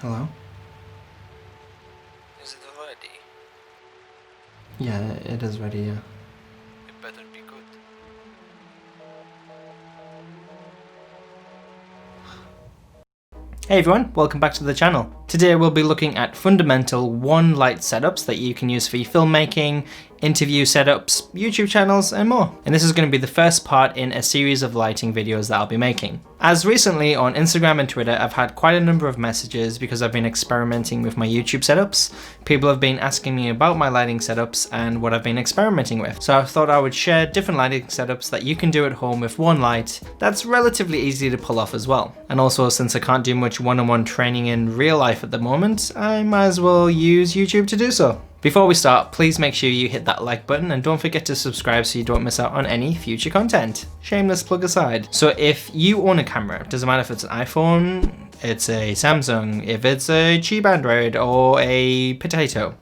Hello? Is it ready? Yeah, it is ready, yeah. It better be good. Hey everyone, welcome back to the channel. Today we'll be looking at fundamental one light setups that you can use for your filmmaking, interview setups, YouTube channels, and more. And this is going to be the first part in a series of lighting videos that I'll be making. As recently on Instagram and Twitter, I've had quite a number of messages because I've been experimenting with my YouTube setups. People have been asking me about my lighting setups and what I've been experimenting with. So I thought I would share different lighting setups that you can do at home with one light that's relatively easy to pull off as well. And also, since I can't do much one-on-one training in real life at the moment, I might as well use YouTube to do so. Before we start, please make sure you hit that like button and don't forget to subscribe so you don't miss out on any future content. Shameless plug aside. So if you own a camera, doesn't matter if it's an iPhone, it's a Samsung, if it's a cheap Android or a potato,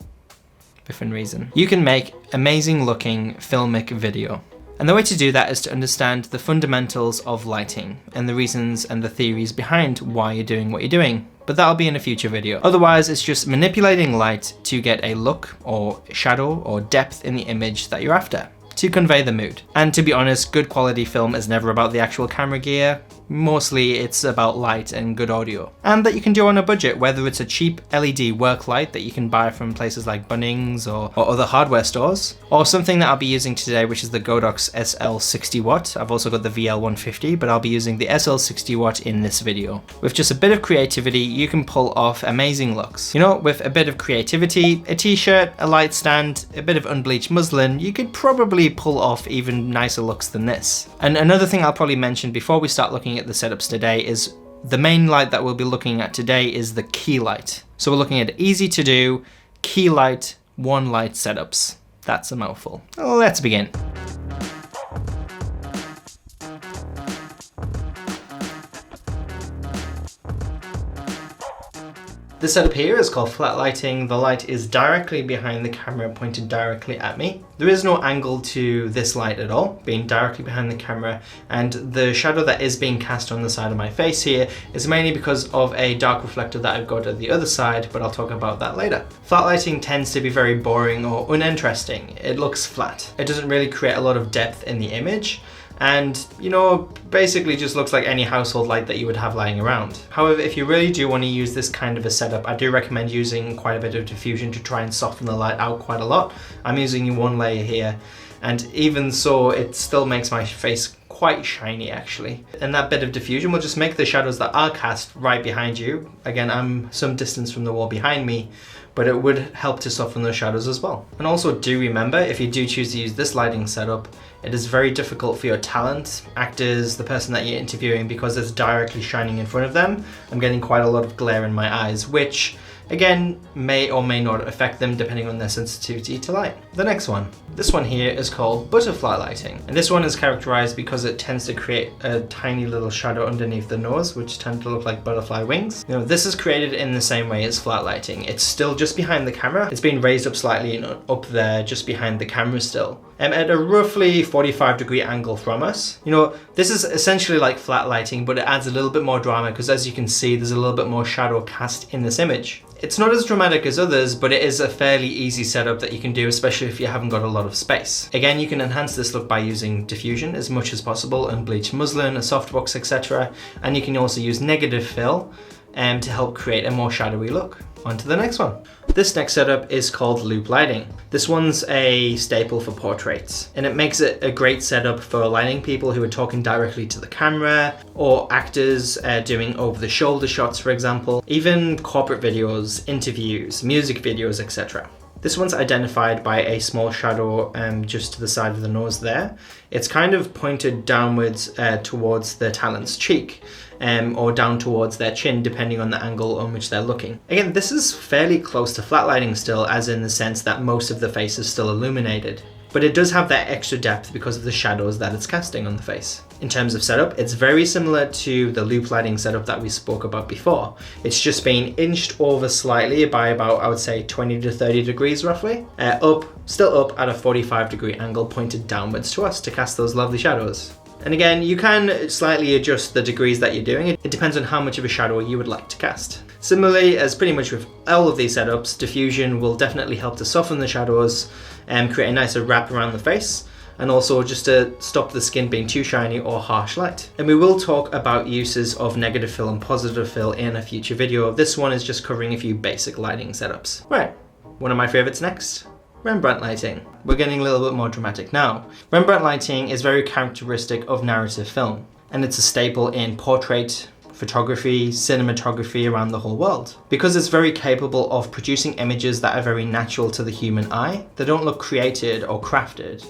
different reason, you can make amazing looking filmic video. And the way to do that is to understand the fundamentals of lighting and the reasons and the theories behind why you're doing what you're doing. But that'll be in a future video. Otherwise, it's just manipulating light to get a look or shadow or depth in the image that you're after, to convey the mood. And to be honest, good quality film is never about the actual camera gear. Mostly it's about light and good audio. And that you can do on a budget, whether it's a cheap LED work light that you can buy from places like Bunnings or other hardware stores, or something that I'll be using today, which is the Godox SL60 watt. I've also got the VL150, but I'll be using the SL60 watt in this video. With just a bit of creativity, you can pull off amazing looks. You know, with a bit of creativity, a t-shirt, a light stand, a bit of unbleached muslin, you could probably pull off even nicer looks than this. And another thing I'll probably mention before we start looking at the setups today is the main light that we'll be looking at today is the key light. So we're looking at easy to do key light, one light setups. That's a mouthful. Let's begin. This setup here is called flat lighting. The light is directly behind the camera, pointed directly at me. There is no angle to this light at all, being directly behind the camera, and the shadow that is being cast on the side of my face here is mainly because of a dark reflector that I've got at the other side, but I'll talk about that later. Flat lighting tends to be very boring or uninteresting. It looks flat. It doesn't really create a lot of depth in the image. And, you know, basically just looks like any household light that you would have lying around. However, if you really do want to use this kind of a setup, I do recommend using quite a bit of diffusion to try and soften the light out quite a lot. I'm using one layer here, and even so, it still makes my face quite shiny actually. And that bit of diffusion will just make the shadows that are cast right behind you. Again, I'm some distance from the wall behind me, but it would help to soften those shadows as well. And also do remember, if you do choose to use this lighting setup, it is very difficult for your talent, actors, the person that you're interviewing, because it's directly shining in front of them. I'm getting quite a lot of glare in my eyes, which again, may or may not affect them depending on their sensitivity to light. The next one. This one here is called butterfly lighting. And this one is characterized because it tends to create a tiny little shadow underneath the nose, which tend to look like butterfly wings. You know, this is created in the same way as flat lighting. It's still just behind the camera. It's been raised up slightly and up there just behind the camera still. At a roughly 45-degree angle from us. You know, this is essentially like flat lighting, but it adds a little bit more drama because as you can see, there's a little bit more shadow cast in this image. It's not as dramatic as others, but it is a fairly easy setup that you can do, especially if you haven't got a lot of space. Again, you can enhance this look by using diffusion as much as possible, unbleached muslin, a softbox, etc. And you can also use negative fill to help create a more shadowy look. On to the next one. This next setup is called loop lighting. This one's a staple for portraits, and it makes it a great setup for lighting people who are talking directly to the camera, or actors doing over-the-shoulder shots, for example, even corporate videos, interviews, music videos, etc. This one's identified by a small shadow just to the side of the nose there. It's kind of pointed downwards towards the talent's cheek. Or down towards their chin, depending on the angle on which they're looking. Again, this is fairly close to flat lighting still, as in the sense that most of the face is still illuminated. But it does have that extra depth because of the shadows that it's casting on the face. In terms of setup, it's very similar to the loop lighting setup that we spoke about before. It's just been inched over slightly by about, I would say, 20 to 30 degrees roughly. Still up at a 45-degree angle pointed downwards to us to cast those lovely shadows. And again, you can slightly adjust the degrees that you're doing. It depends on how much of a shadow you would like to cast. Similarly, as pretty much with all of these setups, diffusion will definitely help to soften the shadows and create a nicer wrap around the face, and also just to stop the skin being too shiny or harsh light. And we will talk about uses of negative fill and positive fill in a future video. This one is just covering a few basic lighting setups. Right, one of my favorites next. Rembrandt lighting. We're getting a little bit more dramatic now. Rembrandt lighting is very characteristic of narrative film, and it's a staple in portrait photography, cinematography around the whole world. Because it's very capable of producing images that are very natural to the human eye, they don't look created or crafted.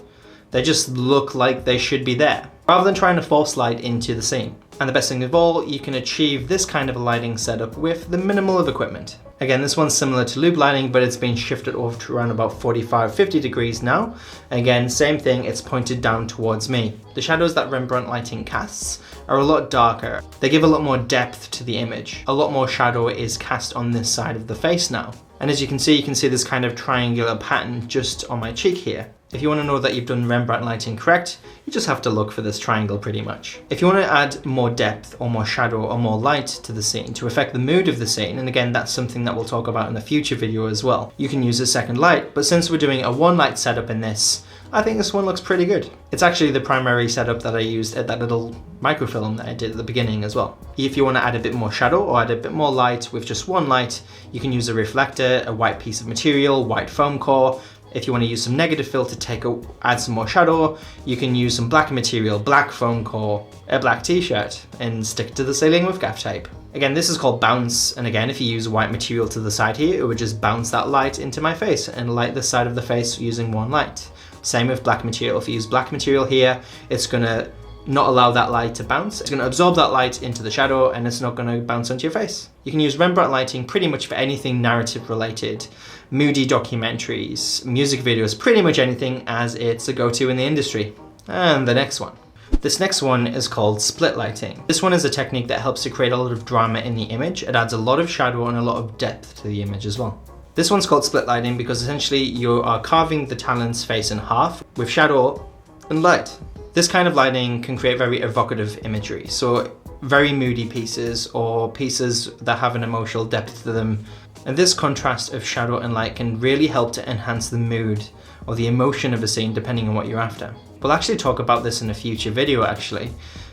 They just look like they should be there, rather than trying to force light into the scene. And the best thing of all, you can achieve this kind of a lighting setup with the minimal of equipment. Again, this one's similar to loop lighting, but it's been shifted over to around about 45-50 degrees now. Again, same thing, it's pointed down towards me. The shadows that Rembrandt lighting casts are a lot darker. They give a lot more depth to the image. A lot more shadow is cast on this side of the face now. And as you can see this kind of triangular pattern just on my cheek here. If you want to know that you've done Rembrandt lighting correct, you just have to look for this triangle pretty much. If you want to add more depth or more shadow or more light to the scene to affect the mood of the scene, and again that's something that we'll talk about in a future video as well, you can use a second light, but since we're doing a one light setup in this, I think this one looks pretty good. It's actually the primary setup that I used at that little microfilm that I did at the beginning as well. If you want to add a bit more shadow or add a bit more light with just one light, you can use a reflector, a white piece of material, white foam core. If you want to use some negative fill to add some more shadow, you can use some black material, black foam core, a black t-shirt, and stick it to the ceiling with gaff tape. Again, this is called bounce, and again, if you use white material to the side here, it would just bounce that light into my face and light the side of the face using one light. Same with black material. If you use black material here, it's gonna not allow that light to bounce. It's gonna absorb that light into the shadow and it's not gonna bounce onto your face. You can use Rembrandt lighting pretty much for anything narrative related. Moody documentaries, music videos, pretty much anything, as it's a go-to in the industry. And the next one. This next one is called split lighting. This one is a technique that helps to create a lot of drama in the image. It adds a lot of shadow and a lot of depth to the image as well. This one's called split lighting because essentially you are carving the talent's face in half with shadow and light. This kind of lighting can create very evocative imagery. So very moody pieces or pieces that have an emotional depth to them. And this contrast of shadow and light can really help to enhance the mood or the emotion of a scene depending on what you're after. We'll actually talk about this in a future video actually.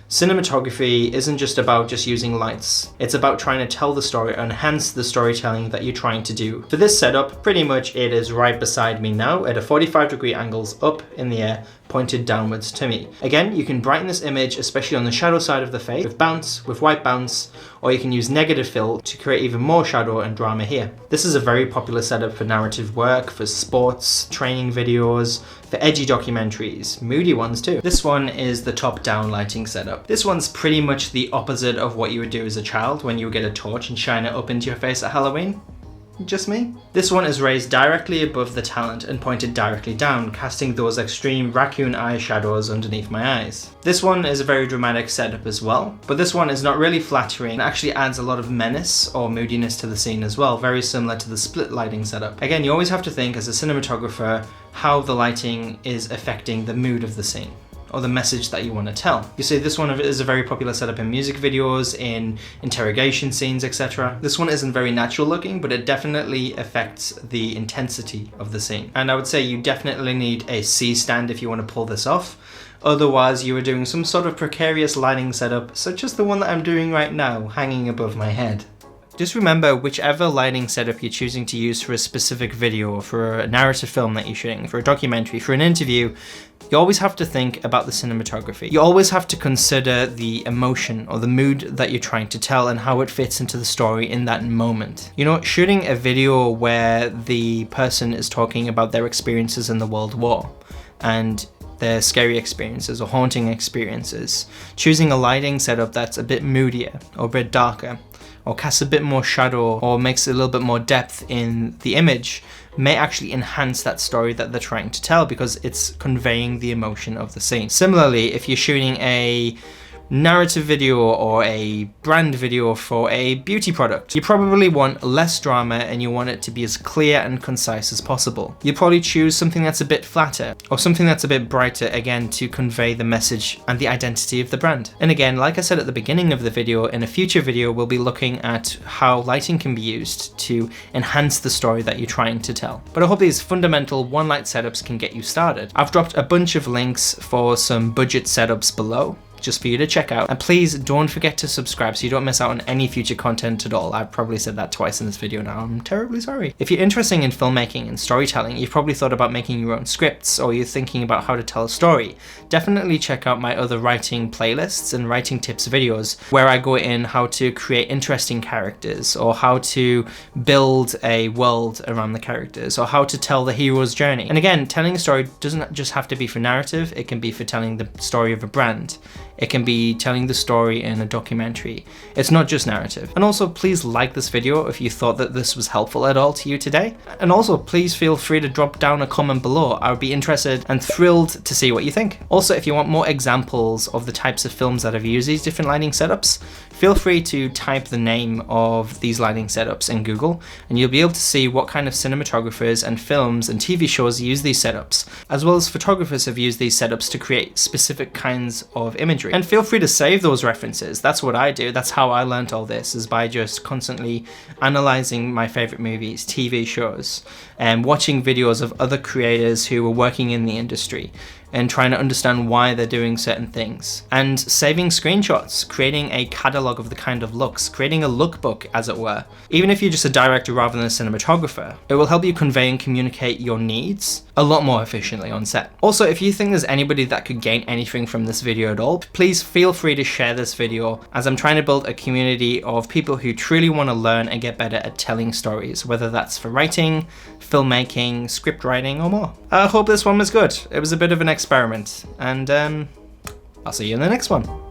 Cinematography isn't just about just using lights. It's about trying to tell the story or enhance the storytelling that you're trying to do. For this setup, pretty much it is right beside me now at a 45-degree angles up in the air, pointed downwards to me. Again, you can brighten this image, especially on the shadow side of the face, with bounce, with white bounce, or you can use negative fill to create even more shadow and drama here. This is a very popular setup for narrative work, for sports, training videos, for edgy documentaries, moody ones too. This one is the top-down lighting setup. This one's pretty much the opposite of what you would do as a child when you would get a torch and shine it up into your face at Halloween. Just me? This one is raised directly above the talent and pointed directly down, casting those extreme raccoon eye shadows underneath my eyes. This one is a very dramatic setup as well, but this one is not really flattering and actually adds a lot of menace or moodiness to the scene as well, very similar to the split lighting setup. Again, you always have to think as a cinematographer how the lighting is affecting the mood of the scene or the message that you want to tell. You see, this one is a very popular setup in music videos, in interrogation scenes, etc. This one isn't very natural looking, but it definitely affects the intensity of the scene. And I would say you definitely need a C stand if you want to pull this off. Otherwise, you are doing some sort of precarious lighting setup, such as the one that I'm doing right now, hanging above my head. Just remember, whichever lighting setup you're choosing to use for a specific video, for a narrative film that you're shooting, for a documentary, for an interview, you always have to think about the cinematography. You always have to consider the emotion or the mood that you're trying to tell and how it fits into the story in that moment. You know, shooting a video where the person is talking about their experiences in the World War and their scary experiences or haunting experiences, choosing a lighting setup that's a bit moodier or a bit darker, or casts a bit more shadow or makes a little bit more depth in the image may actually enhance that story that they're trying to tell because it's conveying the emotion of the scene. Similarly, if you're shooting a narrative video or a brand video for a beauty product. You probably want less drama and you want it to be as clear and concise as possible. You'll probably choose something that's a bit flatter or something that's a bit brighter, again, to convey the message and the identity of the brand. And again, like I said at the beginning of the video, in a future video we'll be looking at how lighting can be used to enhance the story that you're trying to tell. But I hope these fundamental one light setups can get you started. I've dropped a bunch of links for some budget setups below, just for you to check out. And please don't forget to subscribe so you don't miss out on any future content at all. I've probably said that twice in this video now, I'm terribly sorry. If you're interested in filmmaking and storytelling, you've probably thought about making your own scripts, or you're thinking about how to tell a story, definitely check out my other writing playlists and writing tips videos, where I go in how to create interesting characters, or how to build a world around the characters, or how to tell the hero's journey. And again, telling a story doesn't just have to be for narrative, it can be for telling the story of a brand. It can be telling the story in a documentary. It's not just narrative. And also, please like this video if you thought that this was helpful at all to you today. And also, please feel free to drop down a comment below. I would be interested and thrilled to see what you think. Also, if you want more examples of the types of films that have used these different lighting setups, feel free to type the name of these lighting setups in Google, and you'll be able to see what kind of cinematographers and films and TV shows use these setups, as well as photographers have used these setups to create specific kinds of imagery. And feel free to save those references. That's what I do. That's how I learned all this, is by just constantly analyzing my favorite movies, TV shows, and watching videos of other creators who were working in the industry, and trying to understand why they're doing certain things, and saving screenshots, creating a catalog of the kind of looks, creating a lookbook, as it were. Even if you're just a director rather than a cinematographer, it will help you convey and communicate your needs a lot more efficiently on set. Also, if you think there's anybody that could gain anything from this video at all, please feel free to share this video, as I'm trying to build a community of people who truly want to learn and get better at telling stories, whether that's for writing, filmmaking, script writing, or more. I hope this one was good. It was a bit of an experiment, and I'll see you in the next one.